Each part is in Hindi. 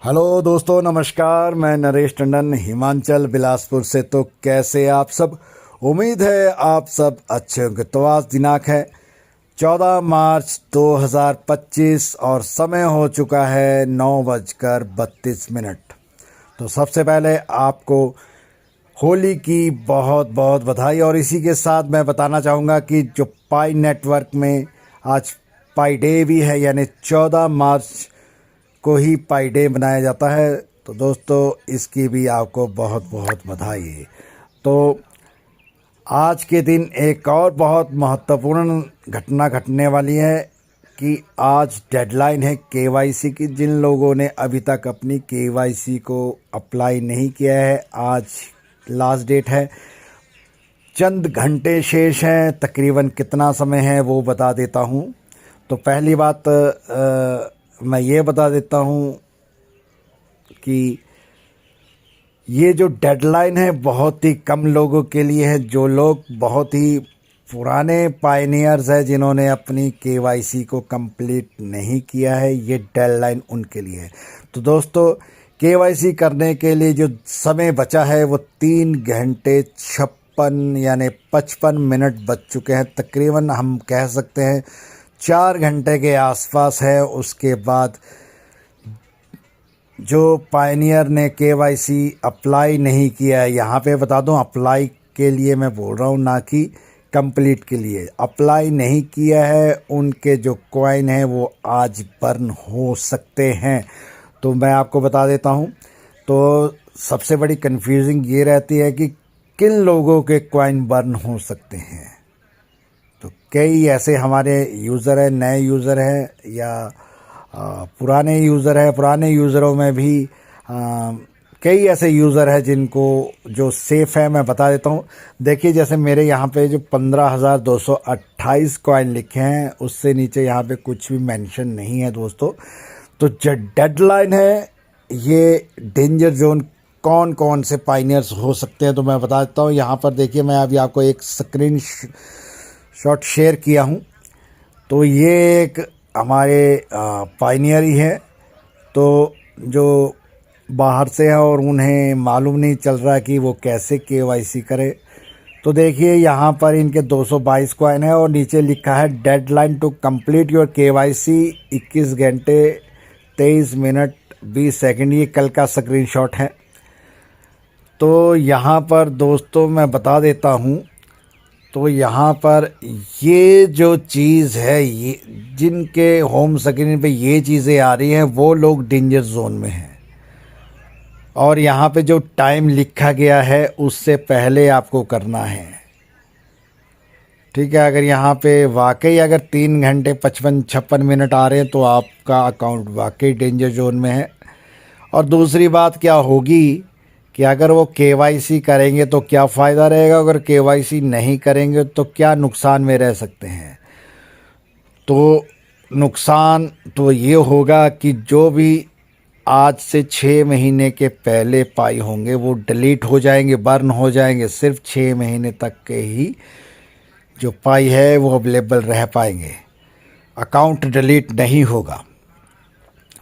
हेलो दोस्तों, नमस्कार। मैं नरेश टंडन हिमाचल बिलासपुर से। तो कैसे आप सब? उम्मीद है आप सब अच्छे होंगे। तो आज दिनांक है 14 मार्च 2025 और समय हो चुका है 9:32। तो सबसे पहले आपको होली की बहुत बहुत बधाई। और इसी के साथ मैं बताना चाहूँगा कि जो पाई नेटवर्क में आज पाई डे भी है, यानी 14 मार्च को ही पाई डे मनाया जाता है। तो दोस्तों, इसकी भी आपको बहुत बहुत बधाई। तो आज के दिन एक और बहुत महत्वपूर्ण घटना घटने वाली है कि आज डेडलाइन है केवाईसी की। जिन लोगों ने अभी तक अपनी केवाईसी को अप्लाई नहीं किया है, आज लास्ट डेट है। चंद घंटे शेष हैं। तकरीबन कितना समय है वो बता देता हूँ। तो पहली बात मैं ये बता देता हूँ कि ये जो डेडलाइन है बहुत ही कम लोगों के लिए है। जो लोग बहुत ही पुराने पायनियर्स हैं, जिन्होंने अपनी केवाईसी को कंप्लीट नहीं किया है, ये डेडलाइन उनके लिए है। तो दोस्तों, केवाईसी करने के लिए जो समय बचा है वो 3 घंटे 56 यानी 55 मिनट बच चुके हैं। तकरीबन हम कह सकते हैं 4 घंटे के आसपास है। उसके बाद जो पायनियर ने केवाईसी अप्लाई नहीं किया है, यहाँ पे बता दूं अप्लाई के लिए मैं बोल रहा हूँ, ना कि कंप्लीट के लिए। अप्लाई नहीं किया है, उनके जो कॉइन है वो आज बर्न हो सकते हैं। तो मैं आपको बता देता हूँ। तो सबसे बड़ी कंफ्यूजिंग ये रहती है कि किन लोगों के कॉइन बर्न हो सकते हैं। तो कई ऐसे हमारे यूज़र हैं, नए यूज़र हैं या पुराने यूज़र हैं। पुराने यूज़रों में भी कई ऐसे यूज़र हैं जिनको जो सेफ़ है। मैं बता देता हूँ। देखिए, जैसे मेरे यहाँ पे जो 15,228 कॉइन लिखे हैं, उससे नीचे यहाँ पे कुछ भी मेंशन नहीं है दोस्तों। तो जो डेडलाइन है, ये डेंजर जोन कौन कौन से पाइनियर्स हो सकते हैं तो मैं बता देता हूँ। यहाँ पर देखिए, मैं अभी आपको एक स्क्रीन शॉट शेयर किया हूँ। तो ये एक हमारे पायनियर ही है, तो जो बाहर से है और उन्हें मालूम नहीं चल रहा कि वो कैसे केवाईसी करे। तो देखिए, यहाँ पर इनके 222 कॉइन है और नीचे लिखा है deadline to complete your KYC 21 घंटे 23 मिनट 20 सेकंड। ये कल का स्क्रीनशॉट है। तो यहाँ पर दोस्तों मैं बता देता हूँ। तो यहाँ पर ये जो चीज़ है, ये जिनके होम स्क्रीन पे ये चीज़ें आ रही हैं, वो लोग डेंजर जोन में हैं। और यहाँ पे जो टाइम लिखा गया है उससे पहले आपको करना है, ठीक है। अगर यहाँ पे वाकई अगर 3 घंटे 55-56 मिनट आ रहे हैं तो आपका अकाउंट वाकई डेंजर जोन में है। और दूसरी बात क्या होगी कि अगर वो केवाईसी करेंगे तो क्या फ़ायदा रहेगा, अगर केवाईसी नहीं करेंगे तो क्या नुकसान में रह सकते हैं। तो नुकसान तो ये होगा कि जो भी आज से 6 महीने के पहले पाई होंगे वो डिलीट हो जाएंगे, बर्न हो जाएंगे। सिर्फ 6 महीने तक के ही जो पाई है वो अवेलेबल रह पाएंगे, अकाउंट डिलीट नहीं होगा।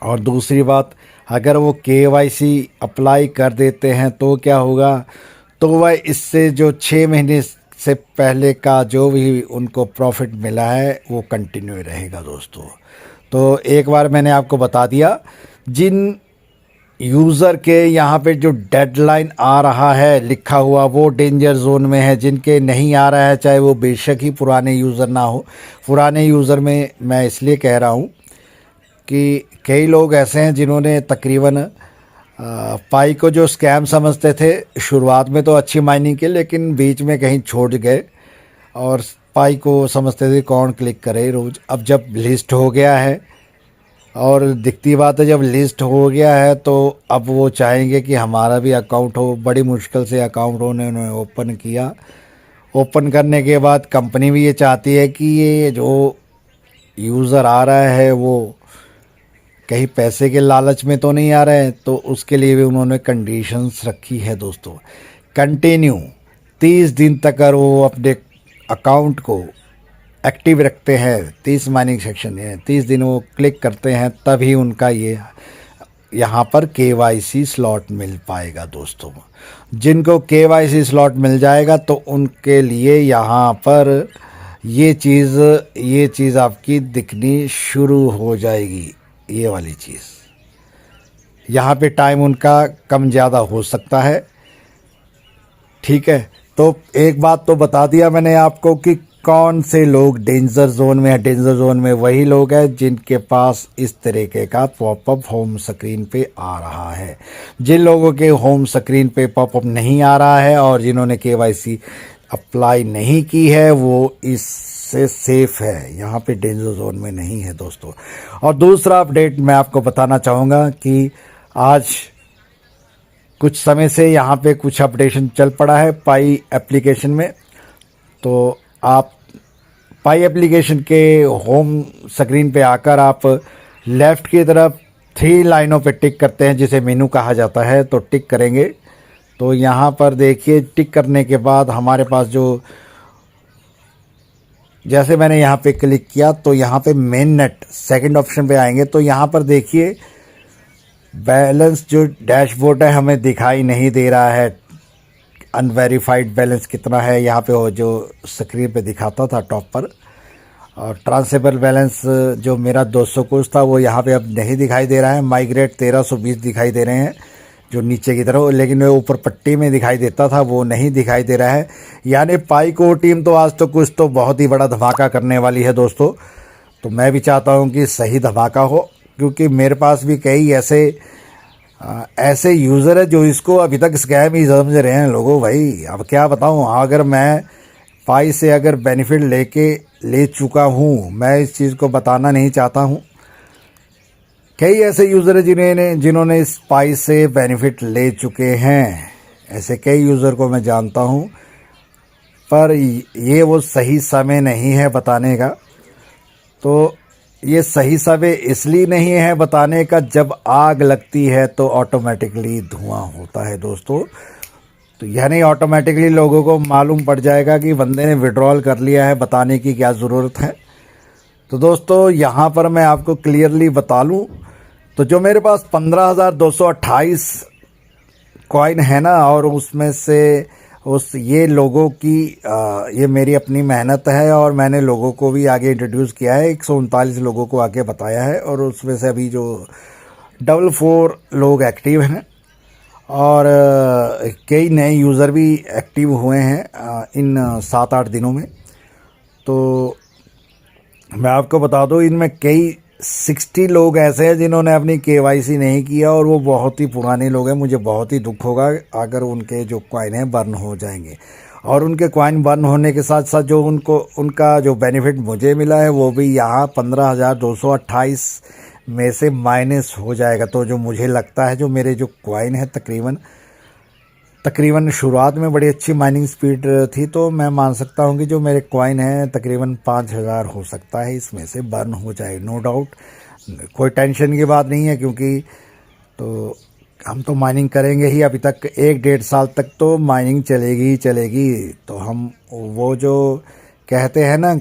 और दूसरी बात, अगर वो केवाईसी अप्लाई कर देते हैं तो क्या होगा, तो वह इससे जो 6 महीने से पहले का जो भी उनको प्रॉफिट मिला है वो कंटिन्यू रहेगा दोस्तों। तो एक बार मैंने आपको बता दिया, जिन यूज़र के यहाँ पे जो डेडलाइन आ रहा है लिखा हुआ वो डेंजर जोन में है। जिनके नहीं आ रहा है, चाहे वो बेशक ही पुराने यूज़र ना हो। पुराने यूज़र में मैं इसलिए कह रहा हूँ कि कई लोग ऐसे हैं जिन्होंने तकरीबन पाई को जो स्कैम समझते थे, शुरुआत में तो अच्छी माइनिंग की, लेकिन बीच में कहीं छोड़ गए और पाई को समझते थे कौन क्लिक करे रोज़। अब जब लिस्ट हो गया है, और दिखती बात है जब लिस्ट हो गया है, तो अब वो चाहेंगे कि हमारा भी अकाउंट हो। बड़ी मुश्किल से अकाउंट उन्होंने ओपन किया। ओपन करने के बाद कंपनी भी ये चाहती है कि ये जो यूज़र आ रहा है वो कहीं पैसे के लालच में तो नहीं आ रहे हैं। तो उसके लिए भी उन्होंने कंडीशंस रखी है दोस्तों। कंटिन्यू 30 दिन तक अगर वो अपने अकाउंट को एक्टिव रखते हैं, 30 माइनिंग सेक्शन है, 30 दिन वो क्लिक करते हैं, तभी उनका ये यहाँ पर केवाईसी स्लॉट मिल पाएगा दोस्तों। जिनको केवाईसी स्लॉट मिल जाएगा तो उनके लिए यहाँ पर ये चीज़ आपकी दिखनी शुरू हो जाएगी। ये वाली चीज़ यहाँ पे टाइम उनका कम ज़्यादा हो सकता है, ठीक है। तो एक बात तो बता दिया मैंने आपको कि कौन से लोग डेंजर जोन में है। डेंजर जोन में वही लोग हैं जिनके पास इस तरीके का पॉपअप होम स्क्रीन पे आ रहा है। जिन लोगों के होम स्क्रीन पे पॉपअप नहीं आ रहा है और जिन्होंने केवाईसी अप्लाई नहीं की है वो इससे सेफ है, यहाँ पे डेंजर जोन में नहीं है दोस्तों। और दूसरा अपडेट मैं आपको बताना चाहूँगा कि आज कुछ समय से यहाँ पे कुछ अपडेशन चल पड़ा है पाई एप्लीकेशन में। तो आप पाई एप्लीकेशन के होम स्क्रीन पे आकर आप लेफ़्ट की तरफ 3 लाइनों पे टिक करते हैं जिसे मेनू कहा जाता है। तो टिक करेंगे तो यहाँ पर देखिए, टिक करने के बाद हमारे पास जो, जैसे मैंने यहाँ पे क्लिक किया तो यहाँ पे मेन नेट सेकंड ऑप्शन पे आएंगे। तो यहाँ पर देखिए बैलेंस जो डैशबोर्ड है हमें दिखाई नहीं दे रहा है, अनवेरीफाइड बैलेंस कितना है यहाँ पे वो जो स्क्रीन पे दिखाता था टॉप पर। और ट्रांसेबल बैलेंस जो मेरा 200 कुछ था वो यहाँ पे अब नहीं दिखाई दे रहा है। माइग्रेट 1320 दिखाई दे रहे हैं जो नीचे की तरफ, लेकिन वो ऊपर पट्टी में दिखाई देता था वो नहीं दिखाई दे रहा है। यानी पाई को टीम तो आज तो कुछ तो बहुत ही बड़ा धमाका करने वाली है दोस्तों। तो मैं भी चाहता हूँ कि सही धमाका हो, क्योंकि मेरे पास भी कई ऐसे यूज़र है जो इसको अभी तक स्कैम ही समझ रहे हैं लोगों। भाई अब क्या बताऊं, अगर मैं पाई से अगर बेनिफिट ले चुका हूं, मैं इस चीज़ को बताना नहीं चाहता हूं। कई ऐसे यूज़र है जिन्होंने इस पाई से बेनिफिट ले चुके हैं, ऐसे कई यूज़र को मैं जानता हूं। पर ये वो सही समय नहीं है बताने का। तो ये सही समय इसलिए नहीं है बताने का, जब आग लगती है तो ऑटोमेटिकली धुआं होता है दोस्तों। तो यानी ऑटोमेटिकली लोगों को मालूम पड़ जाएगा कि बंदे ने विड्रॉल कर लिया है, बताने की क्या ज़रूरत है। तो दोस्तों यहाँ पर मैं आपको क्लियरली बता लूँ, तो जो मेरे पास 15,228 कॉइन है ना, और उसमें से ये लोगों की ये मेरी अपनी मेहनत है और मैंने लोगों को भी आगे इंट्रोड्यूस किया है। 139 लोगों को आगे बताया है और उसमें से अभी जो 44 लोग एक्टिव हैं और कई नए यूज़र भी एक्टिव हुए हैं इन 7-8 दिनों में। तो मैं आपको बता दूं, इनमें कई 60 लोग ऐसे हैं जिन्होंने अपनी केवाईसी नहीं किया और वो बहुत ही पुराने लोग हैं। मुझे बहुत ही दुख होगा अगर उनके जो कॉइन हैं बर्न हो जाएंगे। और उनके कॉइन बर्न होने के साथ साथ जो उनका जो बेनिफिट मुझे मिला है वो भी यहाँ 15,228 में से माइनस हो जाएगा। तो जो मुझे लगता है जो मेरे जो कॉइन है तकरीबन शुरुआत में बड़ी अच्छी माइनिंग स्पीड थी, तो मैं मान सकता हूँ कि जो मेरे कॉइन हैं तकरीबन 5,000 हो सकता है इसमें से बर्न हो जाए। नो डाउट, कोई टेंशन की बात नहीं है, क्योंकि तो हम तो माइनिंग करेंगे ही। अभी तक 1-1.5 साल तक तो माइनिंग चलेगी ही चलेगी। तो हम वो जो कहते हैं ना,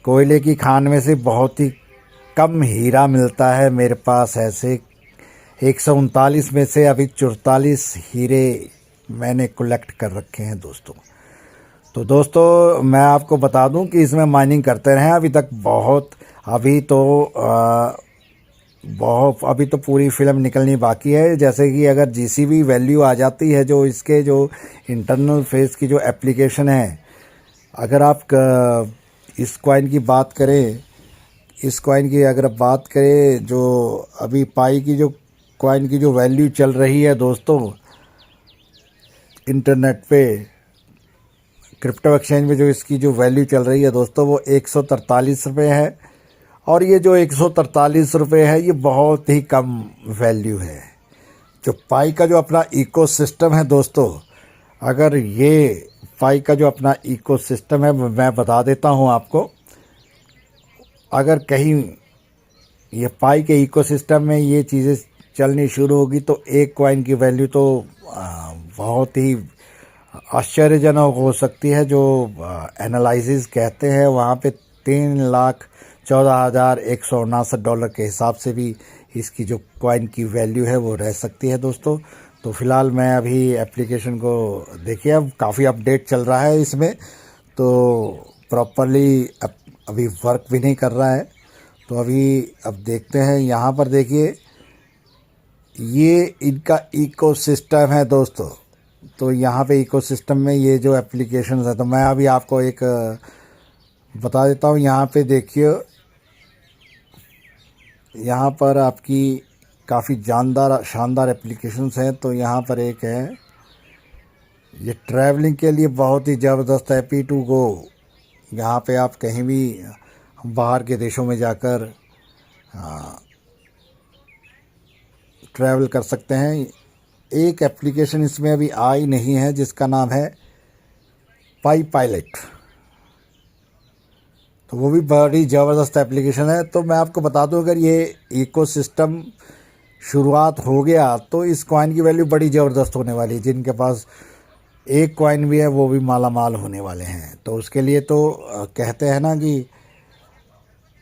कोयले की खान में से बहुत ही कम हीरा मिलता है। मेरे पास ऐसे 139 में से अभी 44 हीरे मैंने कलेक्ट कर रखे हैं दोस्तों। तो दोस्तों मैं आपको बता दूं कि इसमें माइनिंग करते रहें। अभी तो पूरी फिल्म निकलनी बाकी है। जैसे कि अगर जीसीबी वैल्यू आ जाती है, जो इसके जो इंटरनल फेस की जो एप्लीकेशन है, अगर आप इस कॉइन की बात करें, जो अभी पाई की जो कॉइन की जो वैल्यू चल रही है दोस्तों इंटरनेट पे, क्रिप्टो एक्सचेंज में जो इसकी जो वैल्यू चल रही है दोस्तों वो 143 रुपये है। और ये जो 143 रुपये है ये बहुत ही कम वैल्यू है। जो पाई का जो अपना इकोसिस्टम है दोस्तों, अगर ये पाई का जो अपना इकोसिस्टम है, मैं बता देता हूँ आपको, अगर कहीं ये पाई के इकोसिस्टम में ये चीज़ें चलनी शुरू होगी तो एक कॉइन की वैल्यू तो बहुत ही आश्चर्यजनक हो सकती है। जो एनालिसिस कहते हैं वहाँ पे $3,14,159 के हिसाब से भी इसकी जो कॉइन की वैल्यू है वो रह सकती है दोस्तों। तो फ़िलहाल मैं अभी एप्लीकेशन को देखिए, अब काफ़ी अपडेट चल रहा है इसमें, तो प्रॉपरली अभी वर्क भी नहीं कर रहा है। तो अभी अब देखते हैं, यहाँ पर देखिए ये इनका इकोसिस्टम है दोस्तों। तो यहाँ पे इकोसिस्टम में ये जो एप्लीकेशंस है, तो मैं अभी आपको एक बता देता हूँ। यहाँ पे देखिए, यहाँ पर आपकी काफ़ी शानदार एप्लीकेशंस हैं। तो यहाँ पर एक है, ये ट्रैवलिंग के लिए बहुत ही ज़बरदस्त है, P2Go। यहाँ पे आप कहीं भी बाहर के देशों में जाकर ट्रैवल कर सकते हैं। एक एप्लीकेशन इसमें अभी आई नहीं है जिसका नाम है पाइलट, तो वो भी बड़ी ज़बरदस्त एप्लीकेशन है। तो मैं आपको बता दूं, अगर ये इकोसिस्टम शुरुआत हो गया तो इस कॉइन की वैल्यू बड़ी ज़बरदस्त होने वाली है। जिनके पास एक कॉइन भी है वो भी माला माल होने वाले हैं। तो उसके लिए तो कहते हैं ना कि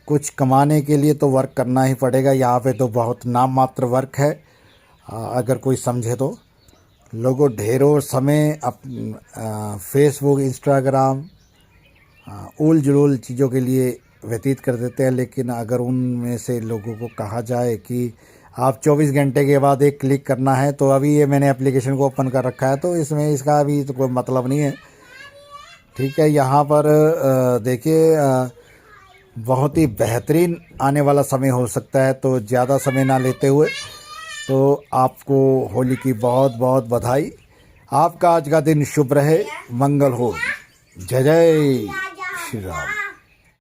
कुछ कमाने के लिए तो वर्क करना ही पड़ेगा। यहाँ पे तो बहुत नाम मात्र वर्क है, अगर कोई समझे तो। लोगों ढेरों समय फेसबुक, इंस्टाग्राम, उल जुलूल चीज़ों के लिए व्यतीत कर देते हैं। लेकिन अगर उनमें से लोगों को कहा जाए कि आप 24 घंटे के बाद एक क्लिक करना है, तो अभी ये मैंने एप्लीकेशन को ओपन कर रखा है, तो इसमें इसका अभी तो कोई मतलब नहीं है। ठीक है, यहाँ पर देखिए बहुत ही बेहतरीन आने वाला समय हो सकता है। तो ज़्यादा समय ना लेते हुए, तो आपको होली की बहुत बहुत बधाई। आपका आज का दिन शुभ रहे, मंगल हो। जय जय श्री राम।